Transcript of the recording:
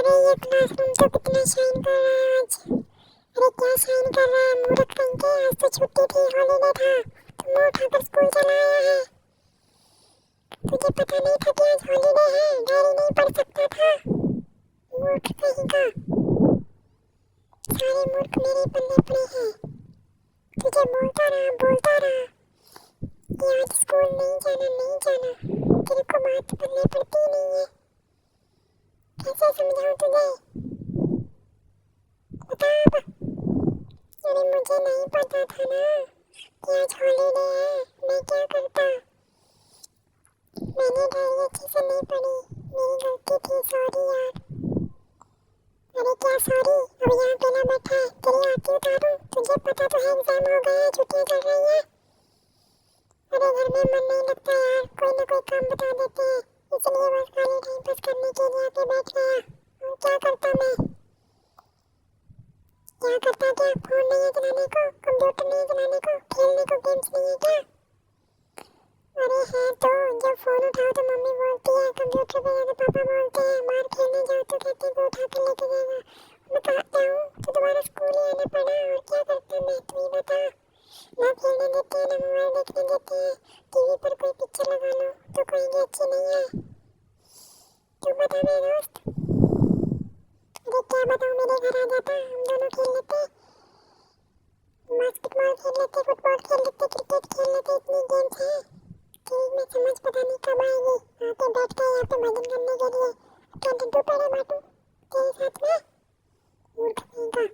अरे ये क्लासरूम तो कितना शाइन कर रहा है आज। अरे क्या शाइन कर रहा है मूर्ख कहीं के। आज तो छुट्टी थी, हॉलीडे था, तुम उठाकर स्कूल चला आया है। तुझे पता नहीं था कि आज हॉलीडे है, डायरी नहीं पढ़ सकता था। मूर्ख कहीं का। सारे मूर्ख मेरे पल्ले पड़े हैं। तुझे बोलता रहा कि आज स्कूल नहीं जाना, नहीं जाना। तेरे को बात पल्ले पड़ती नहीं है। कैसे समझाऊं तुझे, बता अब। अरे मुझे नहीं पता था ना कि आज हॉलीडे है, मैं क्या करता। मैंने डायरी अच्छे से नहीं पढ़ी, मेरी गलती थी, सॉरी यार। अरे क्या सॉरी, अब यहाँ पे ना बैठा है, तेरी आरती उतारूं। तुझे पता तो है एग्जाम हो गए हैं, छुट्टियाँ चल रही हैं। अरे घर में मन नहीं लगता यार, कोई ना कोई काम बता देते हैं, इसलिए बस खाली टाइम पास करने के लिए आके बैठ गया। और क्या करता मैं, क्या करता क्या। फोन नहीं है चलाने को, कंप्यूटर नहीं है चलाने को, खेलने को गेम्स नहीं है क्या। अरे है तो, जब फोन उठाओ तो मम्मी बोलती है, कंप्यूटर पे जाकर पापा बोलते हैं, बाहर खेलने जाओ तो कहते हैं को उठा कर लेके जाएगा। मैं कहता हूँ तो दोबारा स्कूल ही आना पड़ा। और क्या करता मैं, तू ही बता। ना खेलने देते हैं, ना मोबाइल देखने देते हैं। टीवी पर कोई पिक्चर लगा लो तो कहेंगे अच्छी नहीं है। तू बता मेरे दोस्त। अरे क्या बताऊँ, मेरे घर आ जाता, हम दोनों खेल लेते, बास्केटबॉल खेल लेते, फुटबॉल खेल लेते, क्रिकेट खेल लेते। इतनी गेम्स हैं कि मैं समझ पता नहीं कब आएगी। आके बैठते हैं यहाँ पे भजन करने के लिए। क्या लड्डू पेड़े बांटू तेरे साथ में, मूर्ख कहीं का।